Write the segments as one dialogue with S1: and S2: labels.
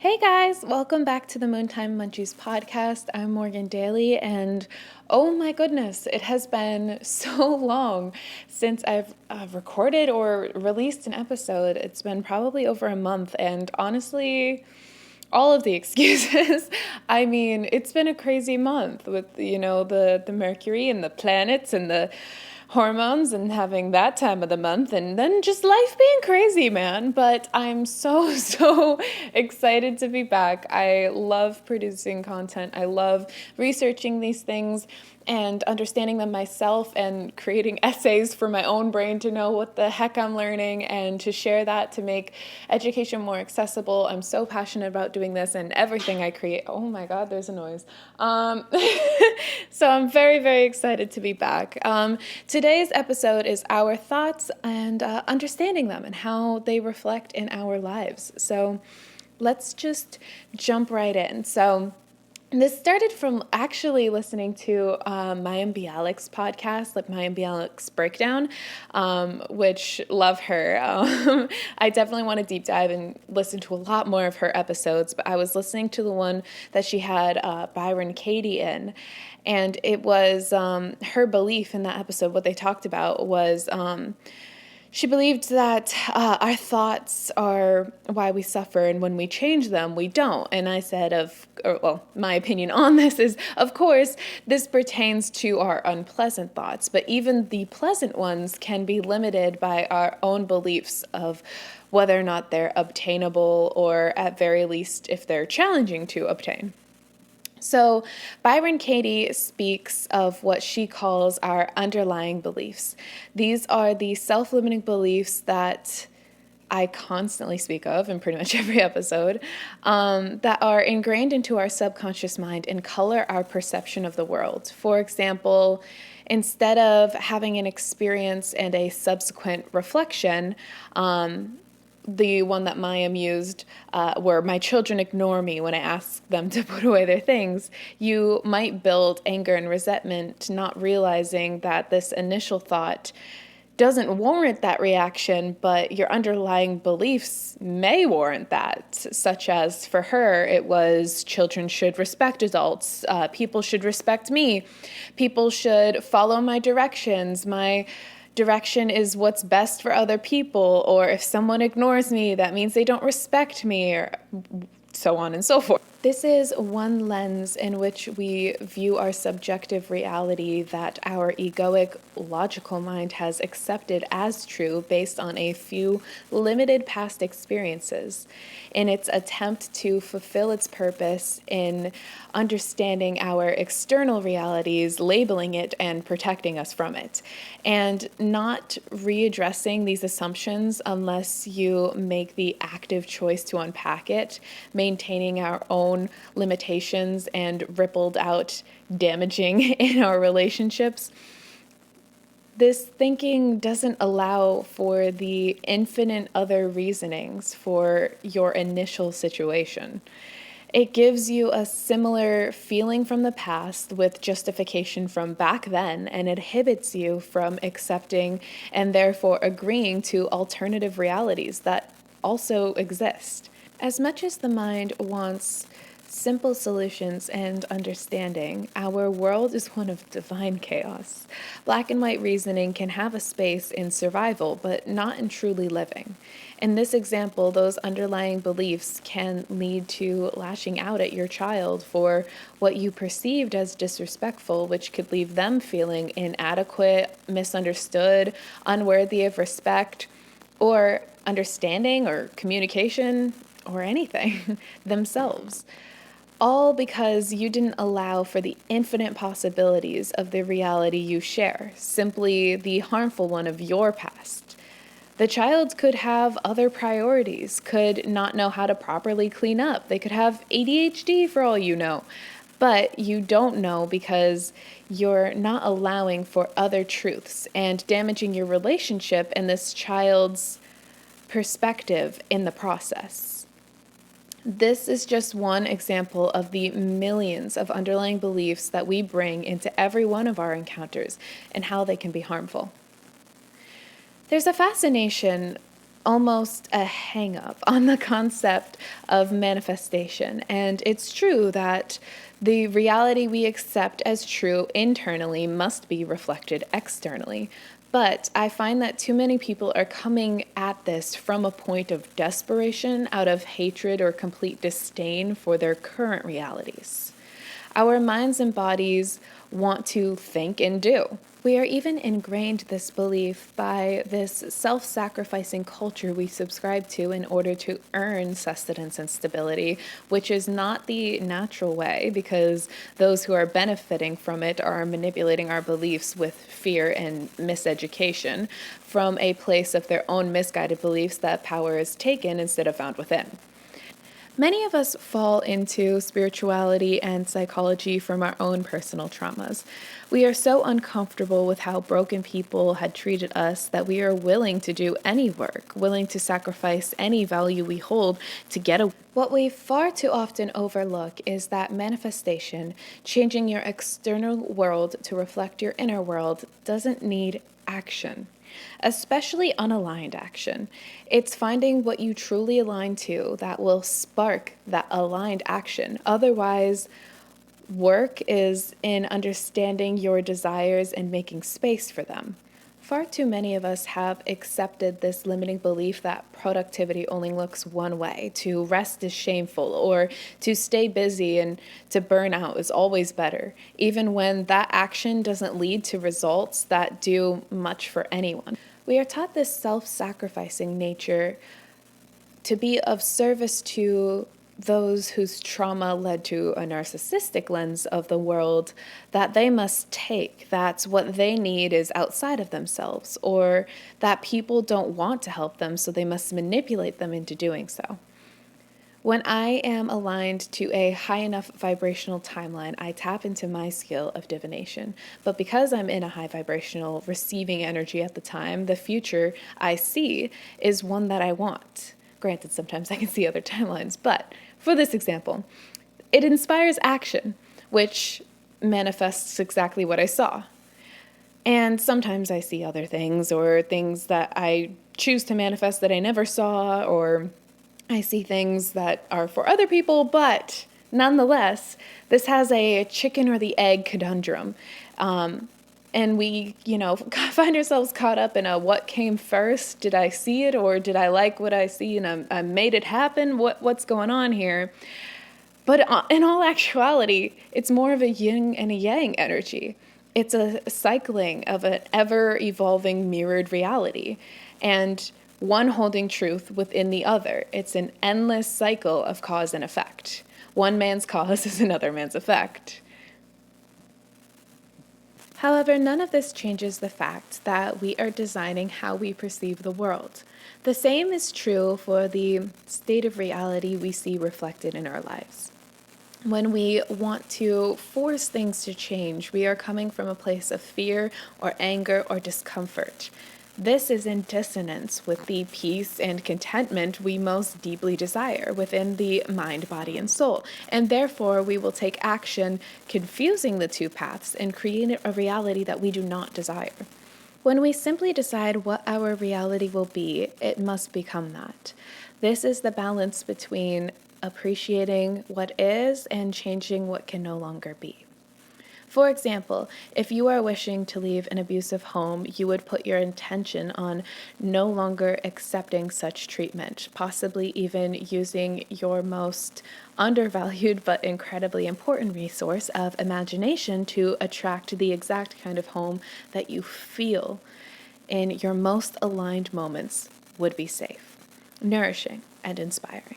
S1: Hey guys, welcome back to the MoonTime Munchies Podcast. I'm Morgan Daley, and oh my goodness, it has been so long since I've recorded or released an episode. It's been probably over a month, and honestly, all of the excuses. I mean, it's been a crazy month with, the Mercury and the planets and the hormones and having that time of the month and then just life being crazy, man. But I'm so excited to be back. I love producing content. I love researching these things and understanding them myself and creating essays for my own brain to know what the heck I'm learning and to share that to make education more accessible. I'm so passionate about doing this and everything I create. Oh my God, there's a noise. So I'm very excited to be back. Today's episode is our thoughts and understanding them and how they reflect in our lives. So let's just jump right in. So this started from actually listening to Mayim Bialik's podcast, like Mayim Bialik's Breakdown, which love her. I definitely want to deep dive and listen to a lot more of her episodes, but I was listening to the one that she had Byron Katie in, and it was her belief in that episode. What they talked about was she believed that our thoughts are why we suffer, and when we change them, we don't. And I said, my opinion on this is, of course, this pertains to our unpleasant thoughts, but even the pleasant ones can be limited by our own beliefs of whether or not they're obtainable, or at very least, if they're challenging to obtain. So Byron Katie speaks of what she calls our underlying beliefs. These are the self-limiting beliefs that I constantly speak of in pretty much every episode, that are ingrained into our subconscious mind and color our perception of the world. For example, instead of having an experience and a subsequent reflection, the one that Mayim used, where my children ignore me when I ask them to put away their things, you might build anger and resentment, not realizing that this initial thought doesn't warrant that reaction, but your underlying beliefs may warrant that, such as for her, it was children should respect adults, people should respect me, people should follow my directions, my direction is what's best for other people, or if someone ignores me, that means they don't respect me, or so on and so forth. This is one lens in which we view our subjective reality that our egoic, logical mind has accepted as true based on a few limited past experiences, in its attempt to fulfill its purpose in understanding our external realities, labeling it, and protecting us from it, and not readdressing these assumptions unless you make the active choice to unpack it, maintaining our own limitations and rippled out damaging in our relationships. This thinking doesn't allow for the infinite other reasonings for your initial situation. It gives you a similar feeling from the past with justification from back then, and inhibits you from accepting and therefore agreeing to alternative realities that also exist. As much as the mind wants simple solutions and understanding, our world is one of divine chaos. Black and white reasoning can have a space in survival, but not in truly living. In this example, those underlying beliefs can lead to lashing out at your child for what you perceived as disrespectful, which could leave them feeling inadequate, misunderstood, unworthy of respect, or understanding, or communication, or anything themselves. All because you didn't allow for the infinite possibilities of the reality you share, simply the harmful one of your past. The child could have other priorities, could not know how to properly clean up. They could have ADHD for all you know. But you don't know because you're not allowing for other truths and damaging your relationship and this child's perspective in the process. This is just one example of the millions of underlying beliefs that we bring into every one of our encounters and how they can be harmful. There's a fascination almost a hang up on the concept of manifestation. And it's true that the reality we accept as true internally must be reflected externally. But I find that too many people are coming at this from a point of desperation, out of hatred or complete disdain for their current realities. Our minds and bodies want to think and do. We are even ingrained this belief by this self-sacrificing culture we subscribe to in order to earn sustenance and stability, which is not the natural way, because those who are benefiting from it are manipulating our beliefs with fear and miseducation from a place of their own misguided beliefs that power is taken instead of found within. Many of us fall into spirituality and psychology from our own personal traumas. We are so uncomfortable with how broken people had treated us that we are willing to do any work, willing to sacrifice any value we hold to get a. What we far too often overlook is that manifestation, changing your external world to reflect your inner world, doesn't need action. Especially unaligned action. It's finding what you truly align to that will spark that aligned action. Otherwise, work is in understanding your desires and making space for them. Far too many of us have accepted this limiting belief that productivity only looks one way, to rest is shameful, or to stay busy and to burn out is always better, even when that action doesn't lead to results that do much for anyone. We are taught this self-sacrificing nature to be of service to those whose trauma led to a narcissistic lens of the world that they must take, that's what they need is outside of themselves, or that people don't want to help them, so they must manipulate them into doing so. When I am aligned to a high enough vibrational timeline, I tap into my skill of divination. But because I'm in a high vibrational receiving energy at the time, the future I see is one that I want. Granted, sometimes I can see other timelines, but for this example, it inspires action, which manifests exactly what I saw. And sometimes I see other things, or things that I choose to manifest that I never saw, or I see things that are for other people, but nonetheless, this has a chicken or the egg conundrum. And we, find ourselves caught up in a what came first? Did I see it, or did I like what I see and I made it happen? What's going on here? But in all actuality, it's more of a yin and a yang energy. It's a cycling of an ever-evolving mirrored reality, and one holding truth within the other. It's an endless cycle of cause and effect. One man's cause is another man's effect. However, none of this changes the fact that we are designing how we perceive the world. The same is true for the state of reality we see reflected in our lives. When we want to force things to change, we are coming from a place of fear or anger or discomfort. This is in dissonance with the peace and contentment we most deeply desire within the mind, body, and soul, and therefore we will take action confusing the two paths and create a reality that we do not desire. When we simply decide what our reality will be, it must become that. This is the balance between appreciating what is and changing what can no longer be. For example, if you are wishing to leave an abusive home, you would put your intention on no longer accepting such treatment, possibly even using your most undervalued but incredibly important resource of imagination to attract the exact kind of home that you feel in your most aligned moments would be safe, nourishing, and inspiring.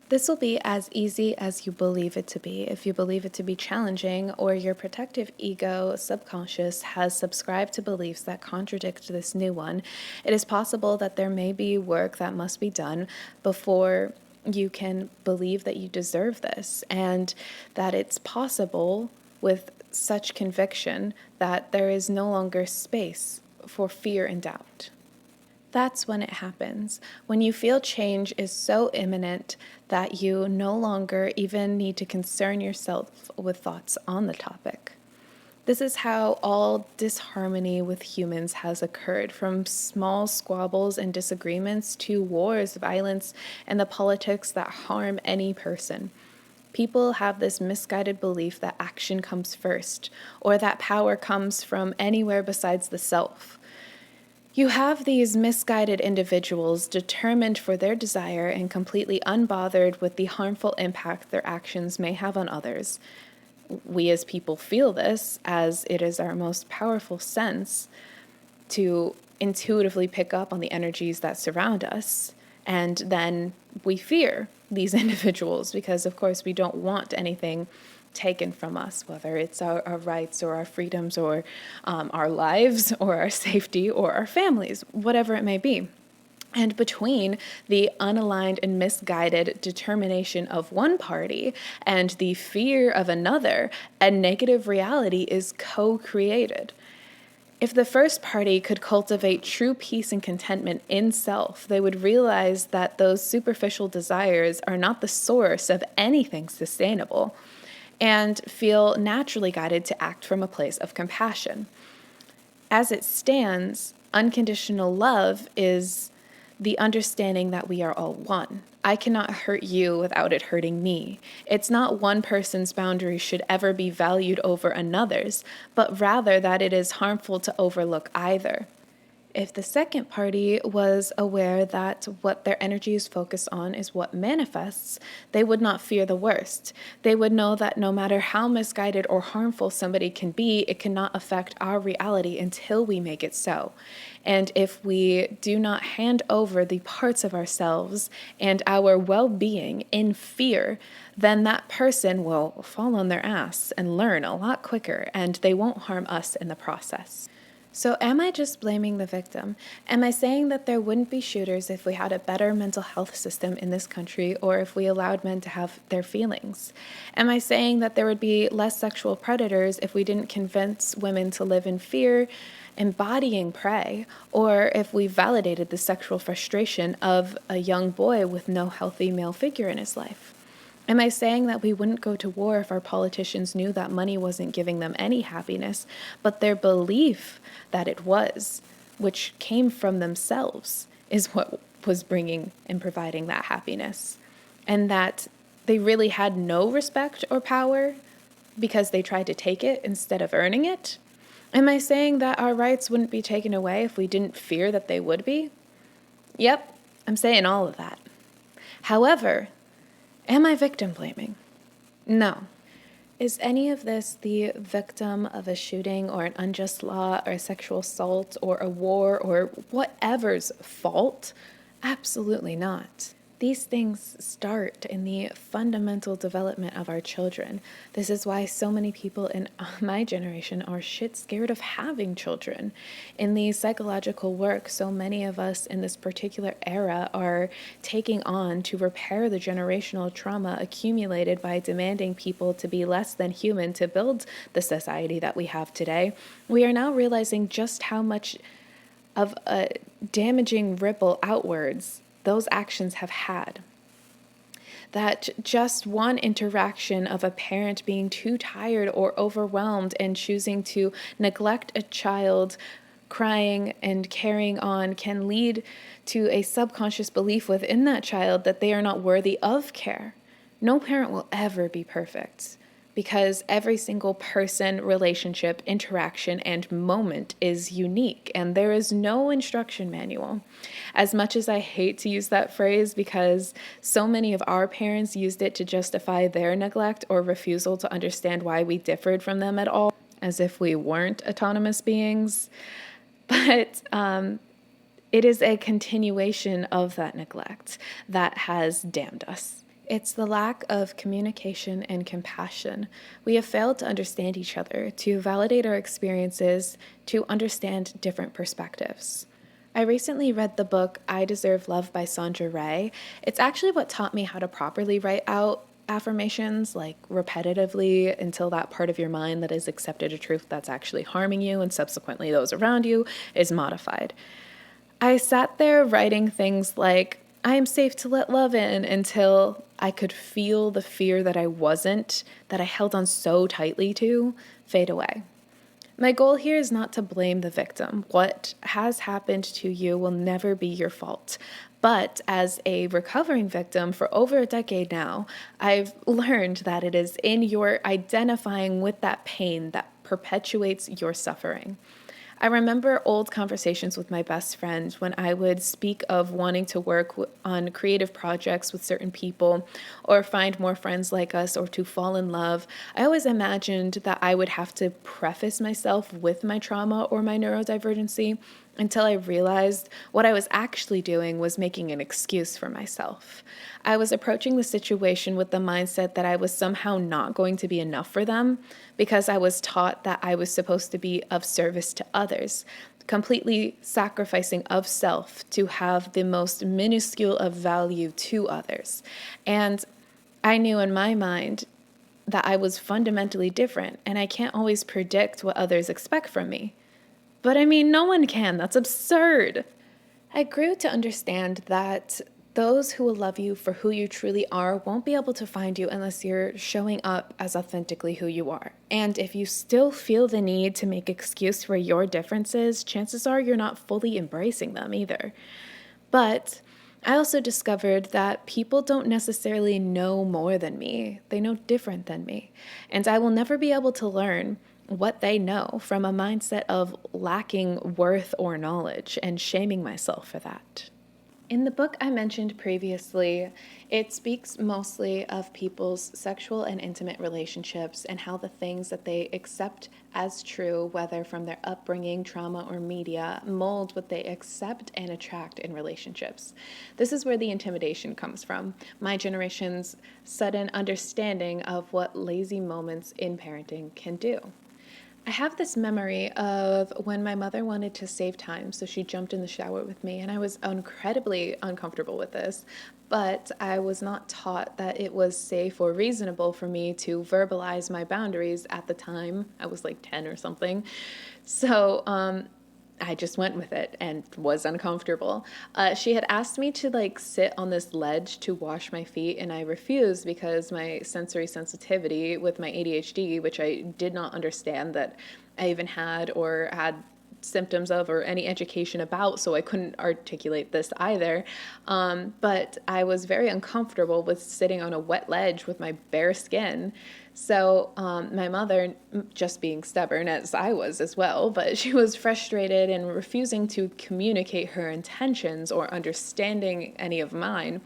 S1: This will be as easy as you believe it to be. If you believe it to be challenging, or your protective ego subconscious has subscribed to beliefs that contradict this new one, it is possible that there may be work that must be done before you can believe that you deserve this, and that it's possible with such conviction that there is no longer space for fear and doubt. That's when it happens, when you feel change is so imminent that you no longer even need to concern yourself with thoughts on the topic. This is how all disharmony with humans has occurred, from small squabbles and disagreements to wars, violence, and the politics that harm any person. People have this misguided belief that action comes first, or that power comes from anywhere besides the self. You have these misguided individuals determined for their desire and completely unbothered with the harmful impact their actions may have on others. We as people feel this, as it is our most powerful sense to intuitively pick up on the energies that surround us. And then we fear these individuals because, of course, we don't want anything taken from us, whether it's our rights or our freedoms or our lives or our safety or our families, whatever it may be. And between the unaligned and misguided determination of one party and the fear of another, a negative reality is co-created. If the first party could cultivate true peace and contentment in self, they would realize that those superficial desires are not the source of anything sustainable and feel naturally guided to act from a place of compassion. As it stands, unconditional love is the understanding that we are all one. I cannot hurt you without it hurting me. It's not one person's boundary should ever be valued over another's, but rather that it is harmful to overlook either. If the second party was aware that what their energy is focused on is what manifests, they would not fear the worst. They would know that no matter how misguided or harmful somebody can be, it cannot affect our reality until we make it so. And if we do not hand over the parts of ourselves and our well-being in fear, then that person will fall on their ass and learn a lot quicker, and they won't harm us in the process. So am I just blaming the victim? Am I saying that there wouldn't be shooters if we had a better mental health system in this country, or if we allowed men to have their feelings? Am I saying that there would be less sexual predators if we didn't convince women to live in fear, embodying prey, or if we validated the sexual frustration of a young boy with no healthy male figure in his life? Am I saying that we wouldn't go to war if our politicians knew that money wasn't giving them any happiness, but their belief that it was, which came from themselves, is what was bringing and providing that happiness? And that they really had no respect or power because they tried to take it instead of earning it? Am I saying that our rights wouldn't be taken away if we didn't fear that they would be? Yep, I'm saying all of that. However, am I victim blaming? No. Is any of this the victim of a shooting or an unjust law or a sexual assault or a war or whatever's fault? Absolutely not. These things start in the fundamental development of our children. This is why so many people in my generation are shit scared of having children. In the psychological work, so many of us in this particular era are taking on to repair the generational trauma accumulated by demanding people to be less than human to build the society that we have today. We are now realizing just how much of a damaging ripple outwards those actions have had. That just one interaction of a parent being too tired or overwhelmed and choosing to neglect a child crying and carrying on can lead to a subconscious belief within that child that they are not worthy of care. No parent will ever be perfect, because every single person, relationship, interaction, and moment is unique, and there is no instruction manual. As much as I hate to use that phrase because so many of our parents used it to justify their neglect or refusal to understand why we differed from them at all, as if we weren't autonomous beings. But it is a continuation of that neglect that has damned us. It's the lack of communication and compassion. We have failed to understand each other, to validate our experiences, to understand different perspectives. I recently read the book I Deserve Love by Sandra Ray. It's actually what taught me how to properly write out affirmations, like repetitively, until that part of your mind that has accepted a truth that's actually harming you and subsequently those around you is modified. I sat there writing things like, I am safe to let love in, until I could feel the fear that I wasn't, that I held on so tightly to, fade away. My goal here is not to blame the victim. What has happened to you will never be your fault. But as a recovering victim for over a decade now, I've learned that it is in your identifying with that pain that perpetuates your suffering. I remember old conversations with my best friend when I would speak of wanting to work on creative projects with certain people or find more friends like us or to fall in love. I always imagined that I would have to preface myself with my trauma or my neurodivergency until I realized what I was actually doing was making an excuse for myself. I was approaching the situation with the mindset that I was somehow not going to be enough for them because I was taught that I was supposed to be of service to others, completely sacrificing of self to have the most minuscule of value to others. And I knew in my mind that I was fundamentally different, and I can't always predict what others expect from me. But I mean, no one can. That's absurd. I grew to understand that those who will love you for who you truly are won't be able to find you unless you're showing up as authentically who you are. And if you still feel the need to make excuse for your differences, chances are you're not fully embracing them either. But I also discovered that people don't necessarily know more than me. They know different than me. And I will never be able to learn what they know from a mindset of lacking worth or knowledge and shaming myself for that. In the book I mentioned previously, it speaks mostly of people's sexual and intimate relationships and how the things that they accept as true, whether from their upbringing, trauma, or media, mold what they accept and attract in relationships. This is where the intimidation comes from, my generation's sudden understanding of what lazy moments in parenting can do. I have this memory of when my mother wanted to save time, so she jumped in the shower with me, and I was incredibly uncomfortable with this, but I was not taught that it was safe or reasonable for me to verbalize my boundaries at the time. I was like 10 or something. So I just went with it and was uncomfortable. She had asked me to sit on this ledge to wash my feet, and I refused because my sensory sensitivity with my ADHD, which I did not understand that I even had or had symptoms of or any education about, so I couldn't articulate this either. But I was very uncomfortable with sitting on a wet ledge with my bare skin. So my mother, just being stubborn as I was as well, but she was frustrated and refusing to communicate her intentions or understanding any of mine.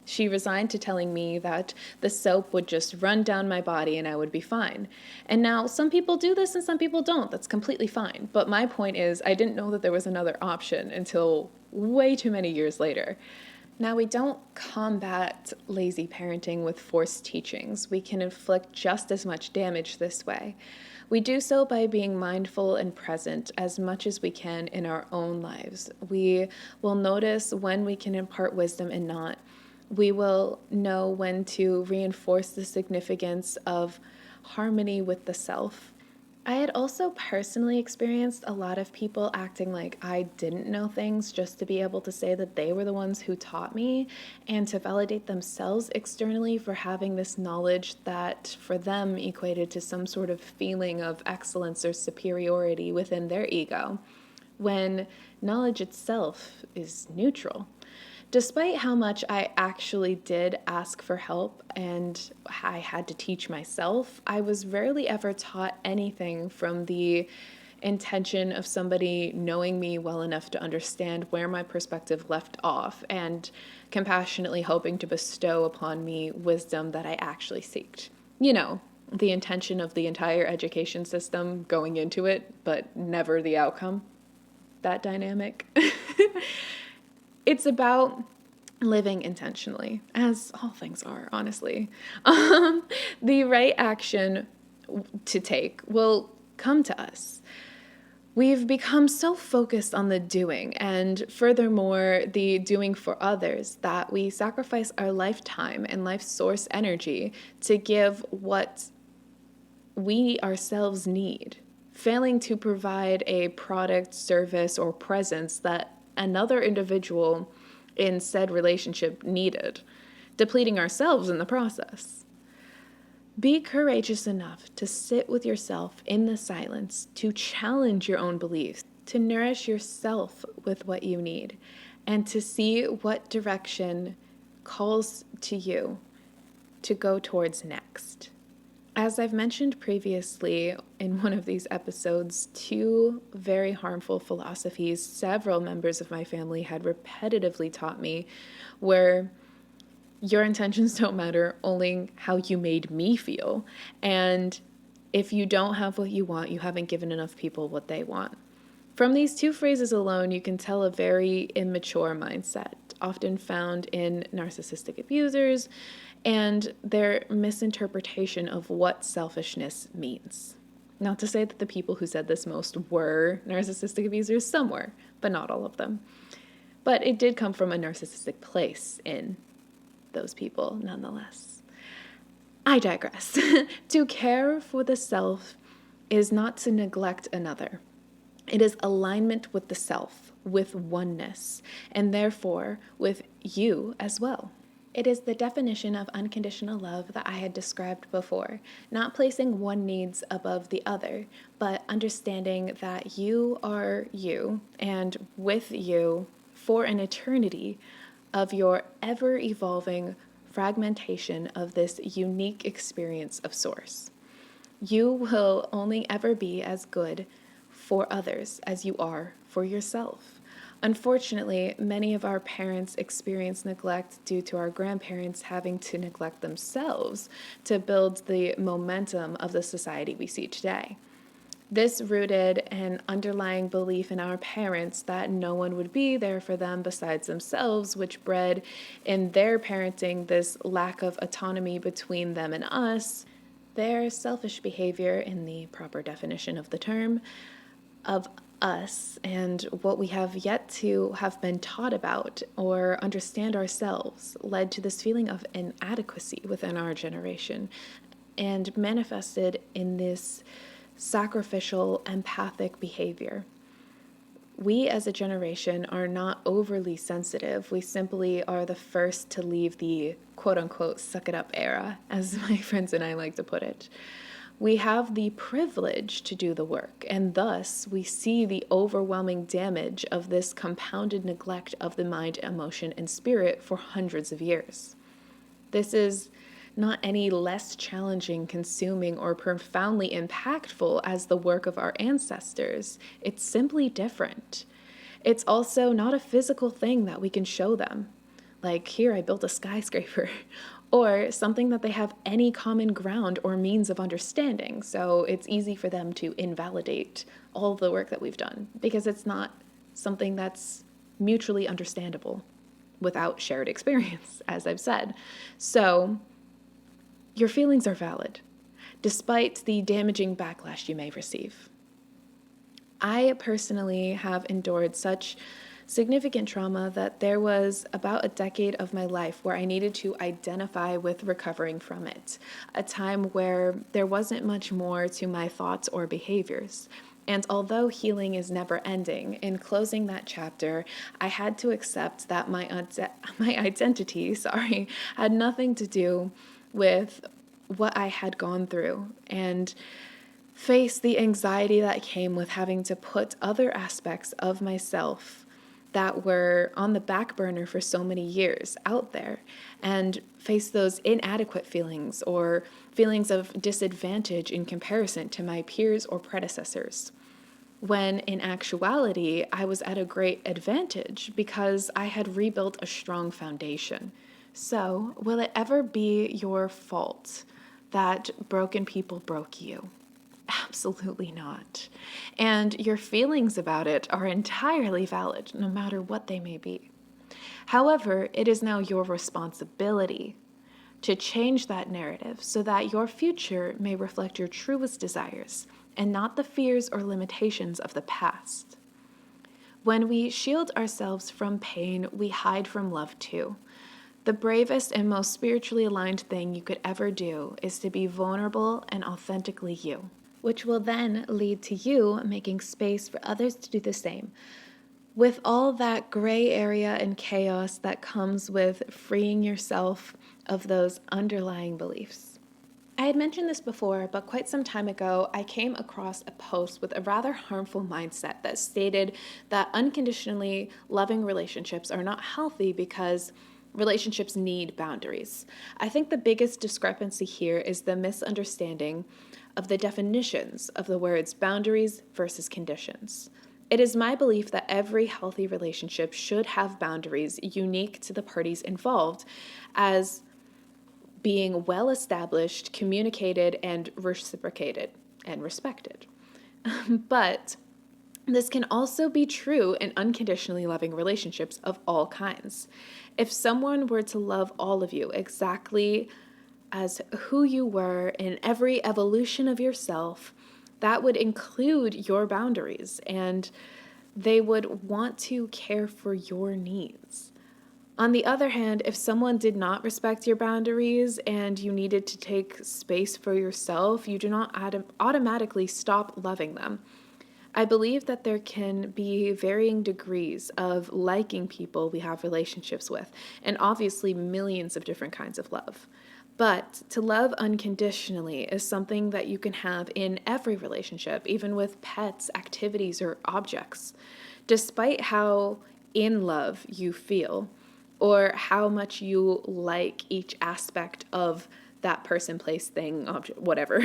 S1: She resigned to telling me that the soap would just run down my body and I would be fine. And now some people do this and some people don't. That's completely fine. But my point is, I didn't know that there was another option until way too many years later. Now, we don't combat lazy parenting with forced teachings. We can inflict just as much damage this way. We do so by being mindful and present as much as we can in our own lives. We will notice when we can impart wisdom and not. We will know when to reinforce the significance of harmony with the self. I had also personally experienced a lot of people acting like I didn't know things just to be able to say that they were the ones who taught me and to validate themselves externally for having this knowledge that for them equated to some sort of feeling of excellence or superiority within their ego, when knowledge itself is neutral. Despite how much I actually did ask for help and I had to teach myself, I was rarely ever taught anything from the intention of somebody knowing me well enough to understand where my perspective left off and compassionately hoping to bestow upon me wisdom that I actually seeked. You know, the intention of the entire education system going into it, but never the outcome. That dynamic. It's about living intentionally, as all things are, honestly. The right action to take will come to us. We've become so focused on the doing, and furthermore, the doing for others, that we sacrifice our lifetime and life source energy to give what we ourselves need, failing to provide a product, service, or presence that another individual in said relationship needed, depleting ourselves in the process. Be courageous enough to sit with yourself in the silence, to challenge your own beliefs, to nourish yourself with what you need, and to see what direction calls to you to go towards next. As I've mentioned previously in one of these episodes, two very harmful philosophies several members of my family had repetitively taught me were your intentions don't matter, only how you made me feel. And if you don't have what you want, you haven't given enough people what they want. From these two phrases alone, you can tell a very immature mindset, often found in narcissistic abusers, and their misinterpretation of what selfishness means. Not to say that the people who said this most were narcissistic abusers, some were, but not all of them. But it did come from a narcissistic place in those people, nonetheless. I digress. To care for the self is not to neglect another. It is alignment with the self, with oneness, and therefore with you as well. It is the definition of unconditional love that I had described before, not placing one needs above the other, but understanding that you are you, and with you for an eternity of your ever-evolving fragmentation of this unique experience of Source. You will only ever be as good for others as you are for yourself. Unfortunately, many of our parents experience neglect due to our grandparents having to neglect themselves to build the momentum of the society we see today. This rooted an underlying belief in our parents that no one would be there for them besides themselves, which bred in their parenting this lack of autonomy between them and us, their selfish behavior in the proper definition of the term, of us, and what we have yet to have been taught about or understand ourselves led to this feeling of inadequacy within our generation and manifested in this sacrificial, empathic behavior. We as a generation are not overly sensitive. We simply are the first to leave the quote-unquote suck-it-up era, as my friends and I like to put it. We have the privilege to do the work, and thus we see the overwhelming damage of this compounded neglect of the mind, emotion, and spirit for hundreds of years. This is not any less challenging, consuming, or profoundly impactful as the work of our ancestors. It's simply different. It's also not a physical thing that we can show them. Like, here, I built a skyscraper. Or something that they have any common ground or means of understanding. So it's easy for them to invalidate all the work that we've done because it's not something that's mutually understandable without shared experience, as I've said. So your feelings are valid, despite the damaging backlash you may receive. I personally have endured such significant trauma that there was about a decade of my life where I needed to identify with recovering from it, a time where there wasn't much more to my thoughts or behaviors. And although healing is never ending, in closing that chapter, I had to accept that my identity, had nothing to do with what I had gone through and face the anxiety that came with having to put other aspects of myself that were on the back burner for so many years out there and face those inadequate feelings or feelings of disadvantage in comparison to my peers or predecessors. When in actuality, I was at a great advantage because I had rebuilt a strong foundation. So, will it ever be your fault that broken people broke you? Absolutely not. And your feelings about it are entirely valid, no matter what they may be. However, it is now your responsibility to change that narrative so that your future may reflect your truest desires and not the fears or limitations of the past. When we shield ourselves from pain, we hide from love too. The bravest and most spiritually aligned thing you could ever do is to be vulnerable and authentically you, which will then lead to you making space for others to do the same, with all that gray area and chaos that comes with freeing yourself of those underlying beliefs. I had mentioned this before, but quite some time ago, I came across a post with a rather harmful mindset that stated that unconditionally loving relationships are not healthy because relationships need boundaries. I think the biggest discrepancy here is the misunderstanding of the definitions of the words boundaries versus conditions. It is my belief that every healthy relationship should have boundaries unique to the parties involved, as being well established, communicated, and reciprocated and respected. But this can also be true in unconditionally loving relationships of all kinds. If someone were to love all of you exactly as who you were in every evolution of yourself, that would include your boundaries, and they would want to care for your needs. On the other hand, if someone did not respect your boundaries and you needed to take space for yourself, you do not automatically stop loving them. I believe that there can be varying degrees of liking people we have relationships with, and obviously millions of different kinds of love. But to love unconditionally is something that you can have in every relationship, even with pets, activities, or objects. Despite how in love you feel, or how much you like each aspect of that person, place, thing, object, whatever.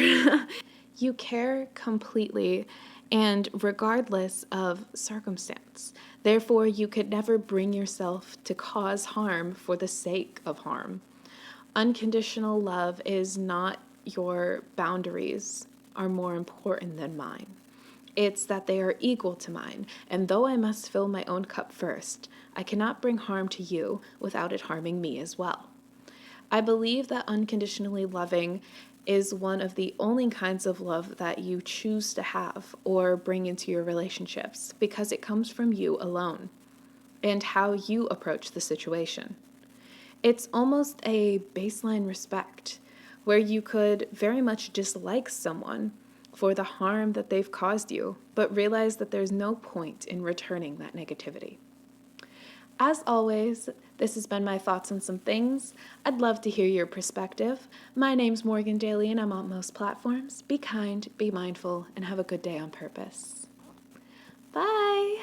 S1: You care completely and regardless of circumstance. Therefore, you could never bring yourself to cause harm for the sake of harm. Unconditional love is not your boundaries are more important than mine. It's that they are equal to mine, and though I must fill my own cup first, I cannot bring harm to you without it harming me as well. I believe that unconditionally loving is one of the only kinds of love that you choose to have or bring into your relationships because it comes from you alone and how you approach the situation. It's almost a baseline respect where you could very much dislike someone for the harm that they've caused you, but realize that there's no point in returning that negativity. As always, this has been my thoughts on some things. I'd love to hear your perspective. My name's Morgan Daley, and I'm on most platforms. Be kind, be mindful, and have a good day on purpose. Bye!